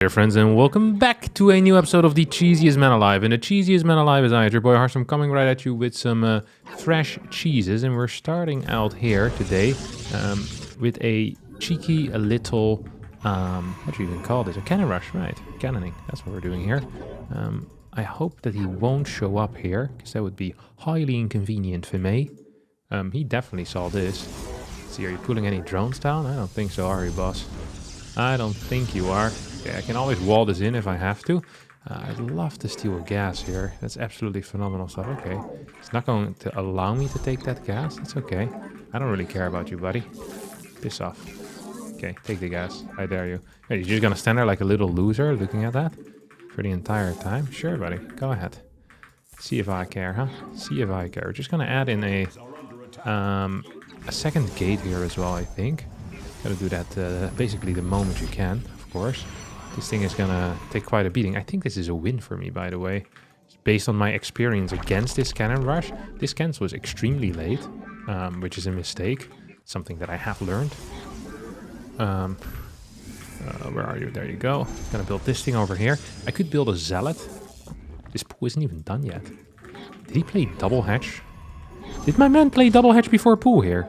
Dear friends, and welcome back to a new episode of the cheesiest man alive. And the cheesiest man alive is I, your boy Harstem, coming right at you with some fresh cheeses. And we're starting out here today with a cheeky little, what do you even call this? A cannon rush, right? Cannoning, that's what we're doing here. I hope that he won't show up here, because that would be highly inconvenient for me. He definitely saw this. Let's see, are you pulling any drones down? I don't think so, are you, boss? I don't think you are. Okay, I can always wall this in if I have to. I'd love to steal a gas here. That's absolutely phenomenal stuff. Okay, it's not going to allow me to take that gas. It's okay. I don't really care about you, buddy. Piss off. Okay, take the gas. I dare you. Hey, you're just gonna stand there like a little loser looking at that for the entire time? Sure, buddy. Go ahead. See if I care, huh? See if I care. We're just gonna add in a second gate here as well, I think. Gotta do that basically the moment you can, of course. This thing is gonna take quite a beating. I think this is a win for me, by the way. Based on my experience against this cannon rush, this cancel was extremely late, which is a mistake. Something that I have learned. Where are you? There you go. Gonna build this thing over here. I could build a zealot. This pool isn't even done yet. Did he play double hatch? Did my man play double hatch before pool here?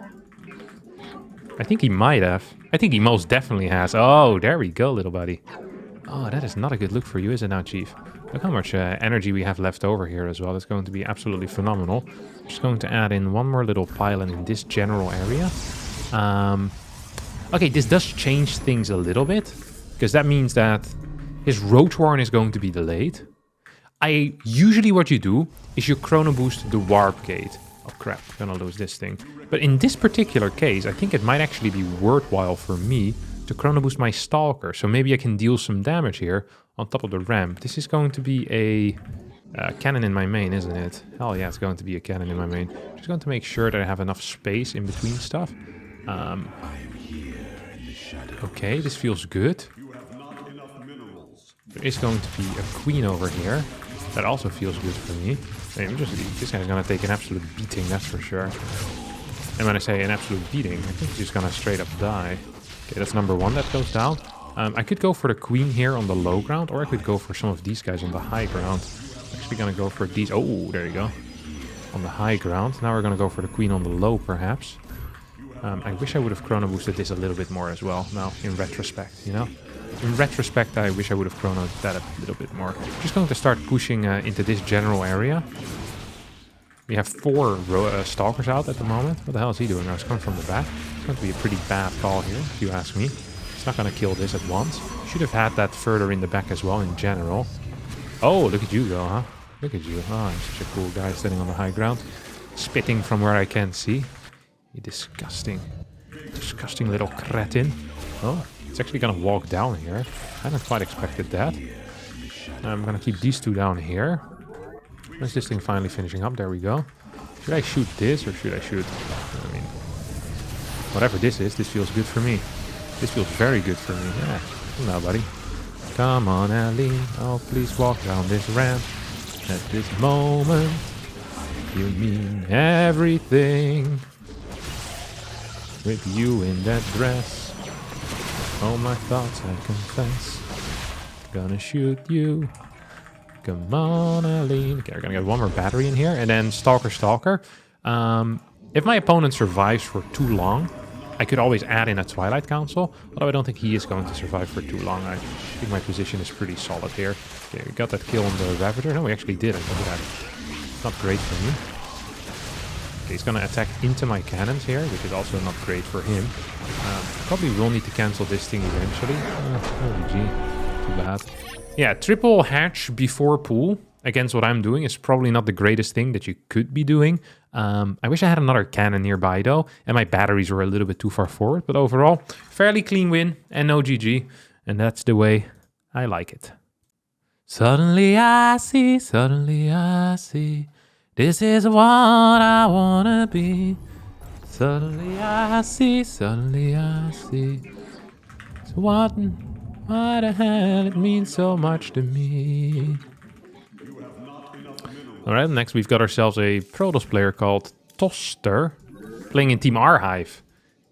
I think he might have. I think he most definitely has. Oh, there we go, little buddy. Oh, that is not a good look for you, is it now, Chief? Look how much energy we have left over here as well. It's going to be absolutely phenomenal. Just going to add in one more little pylon in this general area. Okay, this does change things a little bit, because that means that his Roach Warren is going to be delayed. Usually what you do is you chrono boost the warp gate. Oh crap, I'm gonna lose this thing. But in this particular case, I think it might actually be worthwhile for me to chrono boost my Stalker. So maybe I can deal some damage here on top of the ramp. This is going to be a cannon in my main, isn't it? Hell yeah, it's going to be a cannon in my main. Just going to make sure that I have enough space in between stuff. Okay, this feels good. There is going to be a queen over here. That also feels good for me. This guy's gonna take an absolute beating, that's for sure. And when I say an absolute beating, I think he's just gonna straight up die. Okay, that's number one that goes down. I could go for the queen here on the low ground, or I could go for some of these guys on the high ground. I'm actually gonna go for these. Oh, there you go. On the high ground. Now we're gonna go for the queen on the low, perhaps. I wish I would have chrono boosted this a little bit more as well. Now, in retrospect, you know? In retrospect, I wish I would have chronoed that a little bit more. Just going to start pushing into this general area. We have 4 stalkers out at the moment. What the hell is he doing? I was coming from the back. It's going to be a pretty bad call here, if you ask me. It's not going to kill this at once. Should have had that further in the back as well, in general. Oh, look at you go, huh? Look at you. Oh, I'm such a cool guy standing on the high ground. Spitting from where I can see. You disgusting little cretin. Oh. It's actually gonna walk down here. I hadn't quite expected that. I'm gonna keep these 2 down here. When's this thing finally finishing up? There we go. Should I shoot this or should I shoot... I mean... Whatever this is, this feels good for me. This feels very good for me. Yeah. Now, buddy. Come on, Ellie. Oh, please walk down this ramp. At this moment, you mean everything. With you in that dress. All my thoughts I confess. Gonna shoot you. Come on, Aline. Okay, we're gonna get one more battery in here. And then Stalker. If my opponent survives for too long, I could always add in a Twilight Council. Although I don't think he is going to survive for too long. I think my position is pretty solid here. Okay, we got that kill on the Ravager. No, we actually did. Look at that. Not great for me. Okay, he's gonna attack into my cannons here, which is also not great for him. Probably will need to cancel this thing eventually. Oh, GG. Too bad. Yeah, triple hatch before pool against what I'm doing is probably not the greatest thing that you could be doing. I wish I had another cannon nearby though, and my batteries were a little bit too far forward. But overall, fairly clean win and no GG. And that's the way I like it. Suddenly I see, this is what I wanna be. Suddenly I see, so why the hell it means so much to me. Alright, next we've got ourselves a Protoss player called Toster, playing in Team Arhive.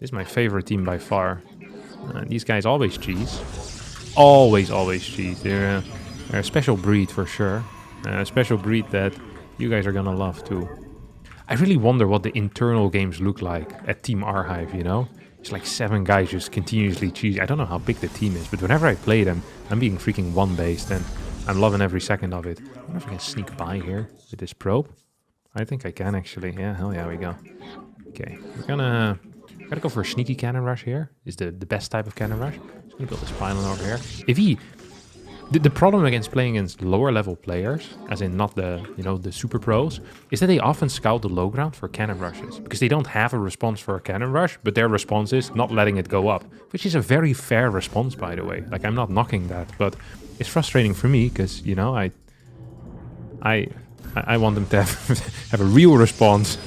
This is my favorite team by far. These guys always cheese. always cheese. They're a special breed for sure. A special breed that you guys are gonna love too. I really wonder what the internal games look like at Team Archive, you know? It's like 7 guys just continuously cheesy. I don't know how big the team is, but whenever I play them, I'm being freaking one-based and I'm loving every second of it. I wonder if I can sneak by here with this probe. I think I can actually. Yeah, hell yeah, we go. Okay, we're gonna go for a sneaky cannon rush here. Is the best type of cannon rush. Just gonna build this pylon over here. If he... The problem against playing against lower level players, as in not the, you know, the super pros, is that they often scout the low ground for cannon rushes. Because they don't have a response for a cannon rush, but their response is not letting it go up. Which is a very fair response, by the way. Like, I'm not knocking that, but it's frustrating for me, because, you know, I want them to have a real response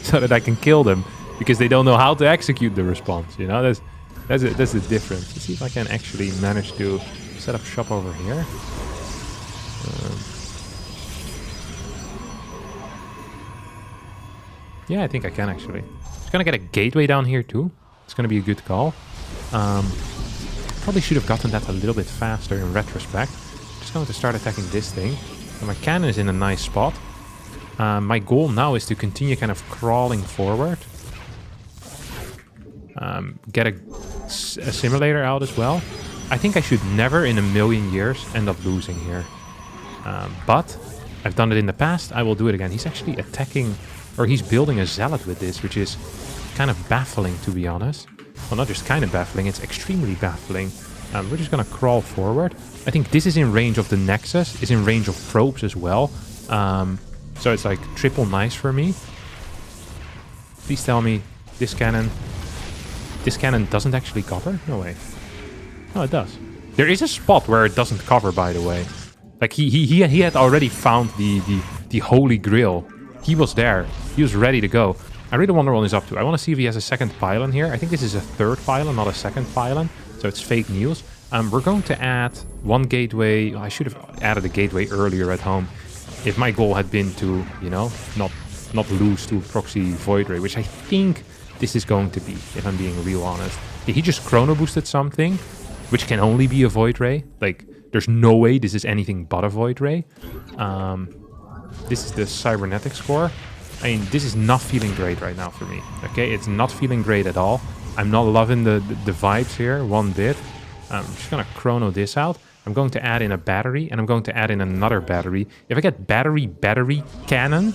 so that I can kill them. Because they don't know how to execute the response, you know? That's the difference. Let's see if I can actually manage to set up shop over here. Yeah, I think I can actually. Just gonna get a gateway down here too. It's gonna be a good call. Probably should have gotten that a little bit faster in retrospect. Just going to start attacking this thing. And my cannon is in a nice spot. My goal now is to continue kind of crawling forward. Get a simulator out as well. I think I should never in a million years end up losing here. But I've done it in the past. I will do it again. He's actually attacking, or he's building a zealot with this, which is kind of baffling, to be honest. Well, not just kind of baffling, it's extremely baffling. We're just going to crawl forward. I think this is in range of the Nexus, is in range of probes as well. So it's like triple nice for me. Please tell me this cannon doesn't actually cover? No way. No, it does. There is a spot where it doesn't cover, by the way. Like, he had already found the Holy Grail. He was there. He was ready to go. I really wonder what he's up to. I want to see if he has a second pylon here. I think this is a third pylon, not a second pylon. So it's fake news. We're going to add one gateway. I should have added a gateway earlier at home. If my goal had been to, you know, not lose to proxy void ray, which I think this is going to be, if I'm being real honest. He just chrono boosted something, which can only be a void ray. Like, there's no way this is anything but a void ray. This is the cybernetic score. I mean, this is not feeling great right now for me. Okay, it's not feeling great at all. I'm not loving the vibes here one bit. I'm just gonna chrono this out. I'm going to add in a battery, and I'm going to add in another battery. If I get battery cannon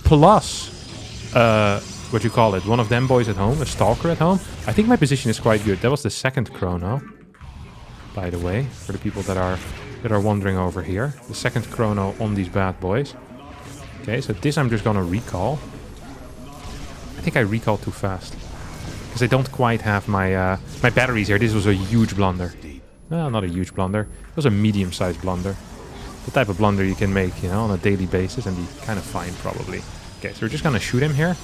plus what you call it, one of them boys at home, a stalker at home, I think my position is quite good. That was the second chrono, by the way, for the people that are wondering over here. The second chrono on these bad boys. Okay, so this I'm just gonna recall. I think I recalled too fast because I don't quite have my my batteries here. This was a huge blunder. Well, not a huge blunder. It was a medium-sized blunder. The type of blunder you can make, you know, on a daily basis and be kind of fine, probably. Okay, so we're just gonna shoot him here.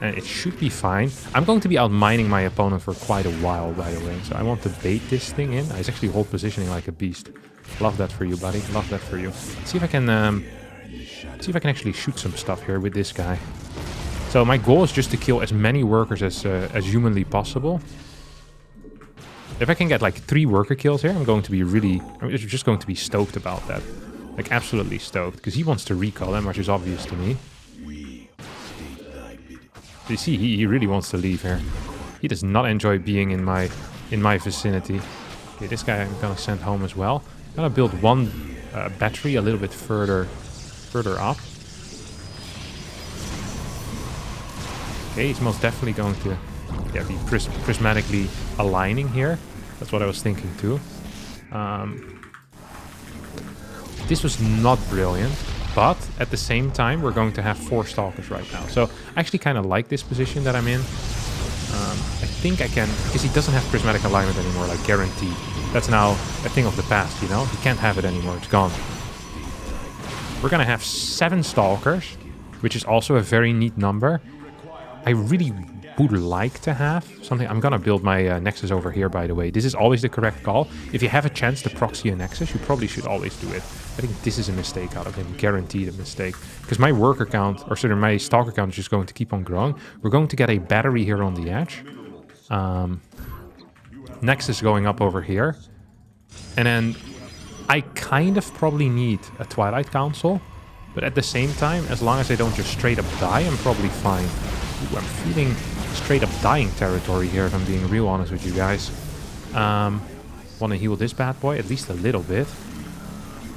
And it should be fine. I'm going to be outmining my opponent for quite a while, by the way. So I want to bait this thing in. He's actually hold positioning like a beast. Love that for you, buddy. Love that for you. Let's see if I can actually shoot some stuff here with this guy. So my goal is just to kill as many workers as humanly possible. If I can get like 3 worker kills here, I'm just going to be stoked about that. Like, absolutely stoked. Because he wants to recall them, which is obvious to me. You see, he really wants to leave here. He does not enjoy being in my vicinity. Okay, this guy I'm gonna send home as well. I'm gonna build one battery a little bit further up. Okay, he's most definitely going to be prismatically aligning here. That's what I was thinking too. This was not brilliant. But at the same time, we're going to have 4 stalkers right now. So I actually kind of like this position that I'm in. I think I can, because he doesn't have prismatic alignment anymore, like guaranteed. That's now a thing of the past, you know? He can't have it anymore, it's gone. We're going to have 7 stalkers, which is also a very neat number. I really would like to have something. I'm going to build my Nexus over here, by the way. This is always the correct call. If you have a chance to proxy a Nexus, you probably should always do it. I think this is a mistake out of him, guaranteed a mistake. Because my worker count, or sorry, my stalker count is just going to keep on growing. We're going to get a battery here on the edge. Nexus going up over here. And then I kind of probably need a Twilight Council. But at the same time, as long as I don't just straight up die, I'm probably fine. Ooh, I'm feeling straight up dying territory here, if I'm being real honest with you guys. Want to heal this bad boy at least a little bit.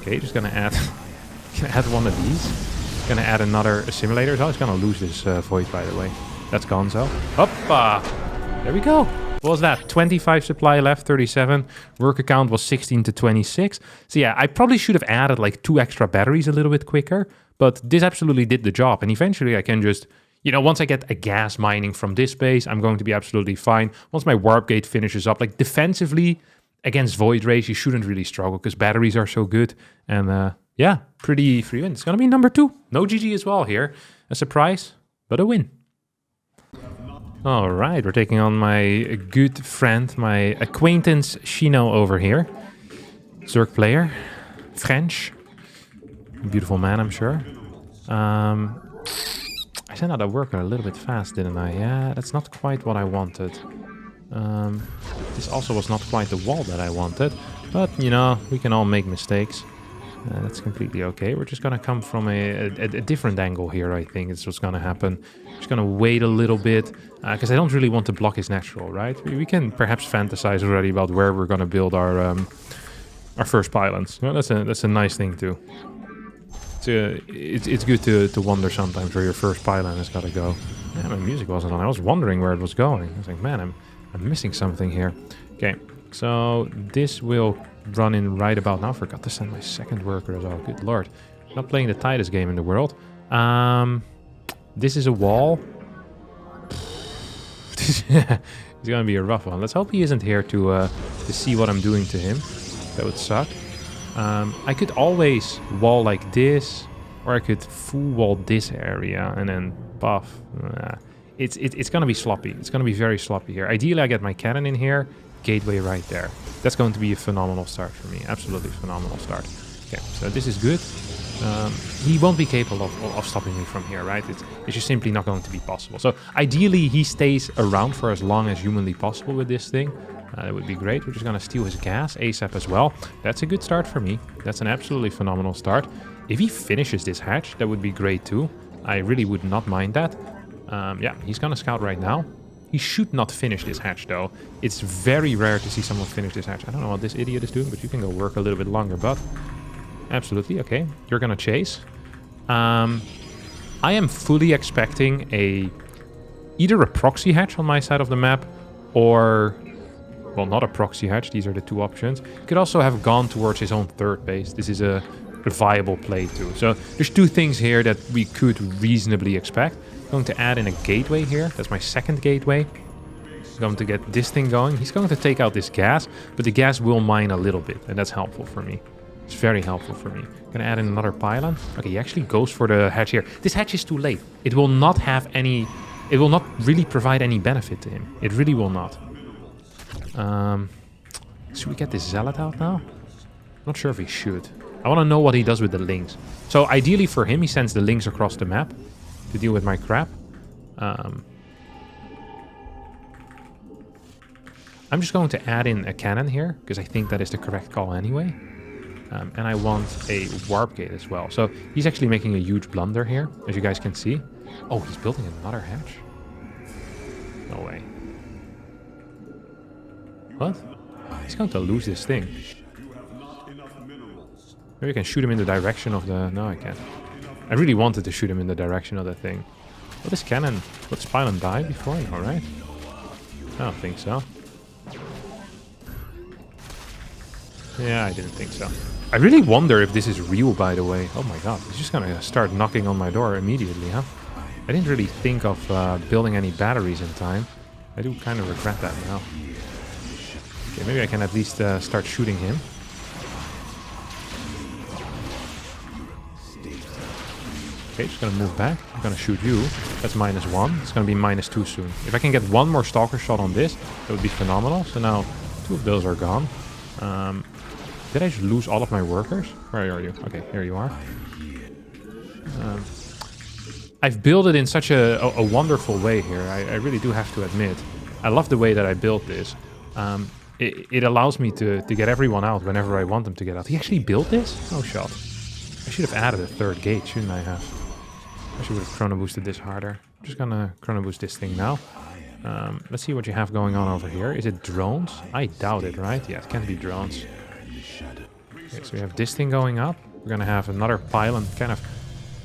Okay, just gonna add, add one of these. Gonna add another assimilator. So I was gonna lose this void, by the way. That's gonzo. Hoppa! There we go. What was that? 25 supply left, 37. Worker count was 16 to 26. So yeah, I probably should have added like 2 extra batteries a little bit quicker. But this absolutely did the job. And eventually I can just, you know, once I get a gas mining from this base, I'm going to be absolutely fine. Once my warp gate finishes up, like defensively against void rays, you shouldn't really struggle because batteries are so good. And yeah, pretty free win. It's going to be number 2. No GG as well here. A surprise, but a win. All right, we're taking on my good friend, my acquaintance Shino over here. Zerg player, French. Beautiful man, I'm sure. I sent out a worker a little bit fast, didn't I? Yeah, that's not quite what I wanted. This also was not quite the wall that I wanted. But, you know, we can all make mistakes. That's completely okay. We're just going to come from a different angle here, I think. It's what's going to happen. Just going to wait a little bit. Because I don't really want to block his natural, right? We can perhaps fantasize already about where we're going to build our first pylons. Well, that's a nice thing, too. It's good to wonder sometimes where your first pylon has got to go. Yeah, my music wasn't on. I was wondering where it was going. I was like, man, I'm missing something here. Okay, so this will run in right about now. Forgot to send my second worker as well. Good lord. Not playing the tightest game in the world. This is a wall. It's gonna be a rough one. Let's hope he isn't here to see what I'm doing to him. That would suck. I could always wall like this, or I could full wall this area and then buff. It's gonna be sloppy. It's gonna be very sloppy here. Ideally, I get my cannon in here, gateway right there. That's going to be a phenomenal start for me. Absolutely phenomenal start. Okay, so this is good. He won't be capable of stopping me from here, right? It's just simply not going to be possible. So ideally, he stays around for as long as humanly possible with this thing. That would be great. We're just going to steal his gas ASAP as well. That's a good start for me. That's an absolutely phenomenal start. If he finishes this hatch, that would be great too. I really would not mind that. Yeah, he's going to scout right now. He should not finish this hatch, though. It's very rare to see someone finish this hatch. I don't know what this idiot is doing, but you can go work a little bit longer, but... Absolutely, okay. You're gonna chase. I am fully expecting either a proxy hatch on my side of the map, or... Well, not a proxy hatch. These are the 2 options. Could also have gone towards his own 3rd base. This is a viable play, too. So, there's 2 things here that we could reasonably expect. Going to add in a gateway here. That's my 2nd gateway. Going to get this thing going. He's going to take out this gas, but the gas will mine a little bit, and that's helpful for me. It's very helpful for me. Gonna add in another pylon. Okay, he actually goes for the hatch here. This hatch is too late. It will not have any... It will not really provide any benefit to him. It really will not. Should we get this zealot out now? Not sure if he should. I want to know what he does with the links. So ideally for him, he sends the links across the map to deal with my crap. I'm just going to add in a cannon here, because I think that is the correct call anyway. And I want a warp gate as well. So he's actually making a huge blunder here, as you guys can see. Oh, he's building another hatch? No way. What? He's going to lose this thing. Maybe I can shoot him in the direction of the... No, I can't. I really wanted to shoot him in the direction of the thing. Will this cannon... Will this pylon die before? No, right? I don't think so. Yeah, I didn't think so. I really wonder if this is real, by the way. Oh my god, he's just gonna start knocking on my door immediately, huh? I didn't really think of building any batteries in time. I do kind of regret that now. Okay, maybe I can at least start shooting him. Okay, just gonna move back. I'm gonna shoot you. That's -1. It's gonna be -2 soon. If I can get one more stalker shot on this, that would be phenomenal. So now 2 of those are gone. Did I just lose all of my workers? Where are you? Okay, here you are. I've built it in such a wonderful way here. I really do have to admit. I love the way that I built this. it allows me to get everyone out whenever I want them to get out. He actually built this? No shot. I should have added a third gate, shouldn't I have? I should have chrono boosted this harder. I'm just gonna chrono boost this thing now. Let's see what you have going on over here. Is it drones? I doubt it, right? Yeah, it can't be drones. Okay, so we have this thing going up. We're gonna have another pylon kind of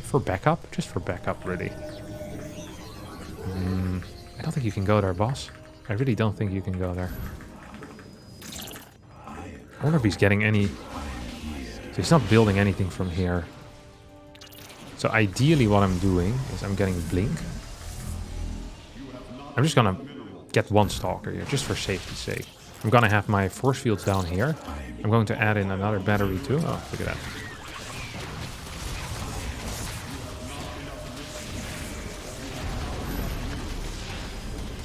for backup. Just for backup, really. I don't think you can go there, boss. I really don't think you can go there. I wonder if he's getting any... So he's not building anything from here. So ideally what I'm doing is I'm getting Blink. I'm just gonna get one Stalker here, just for safety's sake. I'm gonna have my force fields down here. I'm going to add in another battery too. Oh, look at that.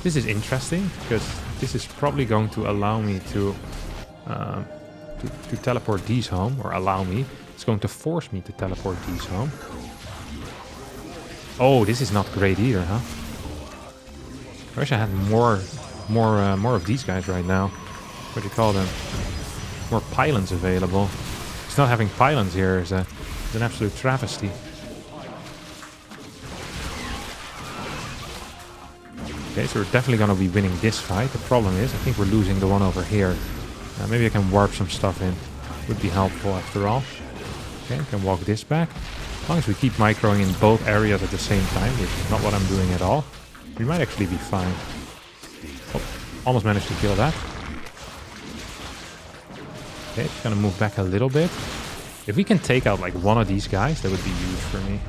This is interesting, because this is probably going to allow me to teleport these home, or allow me. It's going to force me to teleport these home. Oh, this is not great either, huh? I wish I had more of these guys right now. What do you call them? More pylons available. Just not having pylons here is an absolute travesty. Okay, so we're definitely going to be winning this fight. The problem is, I think we're losing the one over here. Maybe I can warp some stuff in. Would be helpful after all. Okay, I can walk this back. As long as we keep microing in both areas at the same time, which is not what I'm doing at all, we might actually be fine. Oh, almost managed to kill that. Okay, just gonna move back a little bit. If we can take out like one of these guys, that would be huge for me.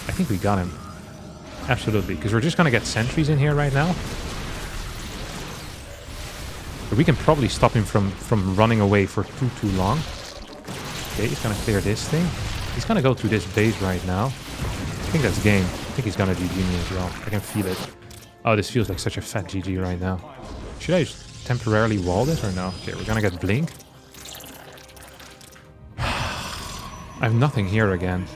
I think we got him. Absolutely, because we're just gonna get sentries in here right now. But we can probably stop him from running away for too long. Okay, he's gonna clear this thing. He's gonna go to this base right now. I think that's game. I think he's gonna GG me as well. I can feel it. Oh, this feels like such a fat GG right now. Should I just temporarily wall this or no? Okay, we're gonna get Blink. I have nothing here again.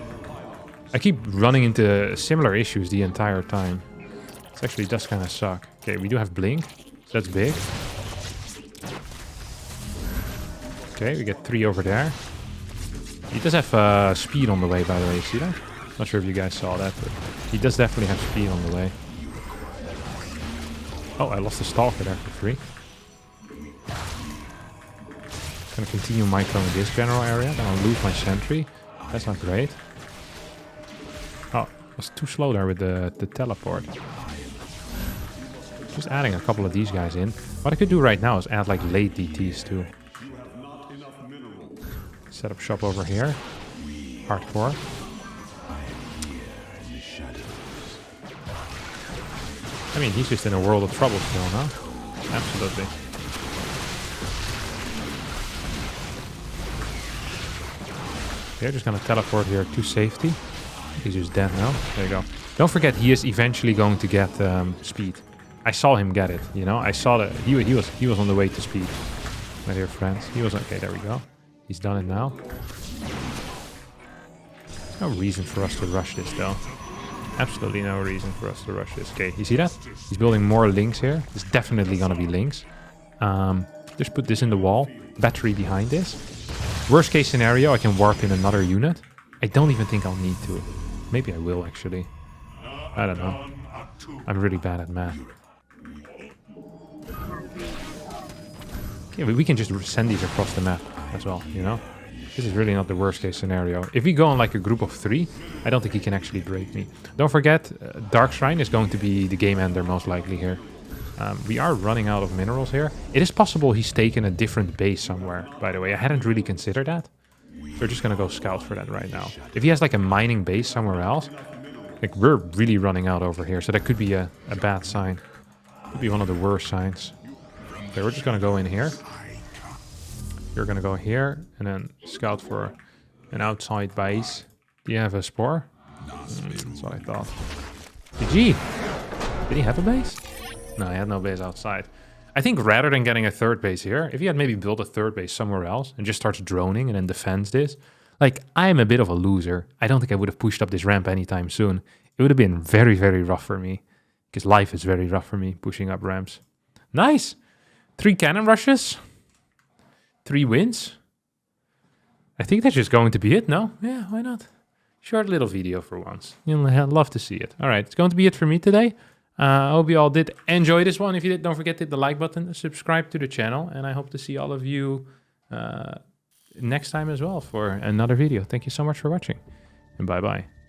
I keep running into similar issues the entire time. This actually does kind of suck. Okay, we do have Blink. So that's big. Okay, we get 3 over there. He does have speed on the way, by the way. See that? Not sure if you guys saw that, but he does definitely have speed on the way. Oh, I lost the Stalker there for free. Gonna continue microing this general area. Then I'll lose my sentry. That's not great. Oh, I was too slow there with the teleport. Just adding a couple of these guys in. What I could do right now is add like late DTs too. Set up shop over here. Hardcore. I mean, he's just in a world of trouble still, no? Absolutely. Okay, just gonna teleport here to safety. He's just dead now. There you go. Don't forget, he is eventually going to get speed. I saw him get it, you know? I saw that he was on the way to speed. My dear friends. He was okay, there we go. He's done it now. No reason for us to rush this though. Absolutely no reason for us to rush this. Okay, you see that? He's building more links here. It's definitely gonna be links. Just put this in the wall. Battery behind this. Worst case scenario, I can warp in another unit. I don't even think I'll need to. Maybe I will actually. I don't know. I'm really bad at math. Okay, we can just send these across the map as well, you know? This is really not the worst case scenario. If we go on like a group of 3, I don't think he can actually break me. Don't forget, Dark Shrine is going to be the game ender most likely here. We are running out of minerals here. It is possible he's taken a different base somewhere, by the way. I hadn't really considered that. We're just gonna go scout for that right now. If he has like a mining base somewhere else, like we're really running out over here. So that could be a bad sign. Could be one of the worst signs. Okay, we're just gonna go in here. You're gonna go here and then scout for an outside base. Do you have a spore? That's what I thought. GG! Did he have a base? No, he had no base outside. I think rather than getting a third base here, if he had maybe built a third base somewhere else and just starts droning and then defends this, like, I'm a bit of a loser. I don't think I would have pushed up this ramp anytime soon. It would have been very, very rough for me. Because life is very rough for me, pushing up ramps. Nice! 3 cannon rushes. 3 wins. I think that's just going to be it, no? Yeah, why not? Short little video for once. You'll love to see it. All right, it's going to be it for me today. I hope you all did enjoy this one. If you did, don't forget to hit the like button, subscribe to the channel, and I hope to see all of you next time as well for another video. Thank you so much for watching, and bye-bye.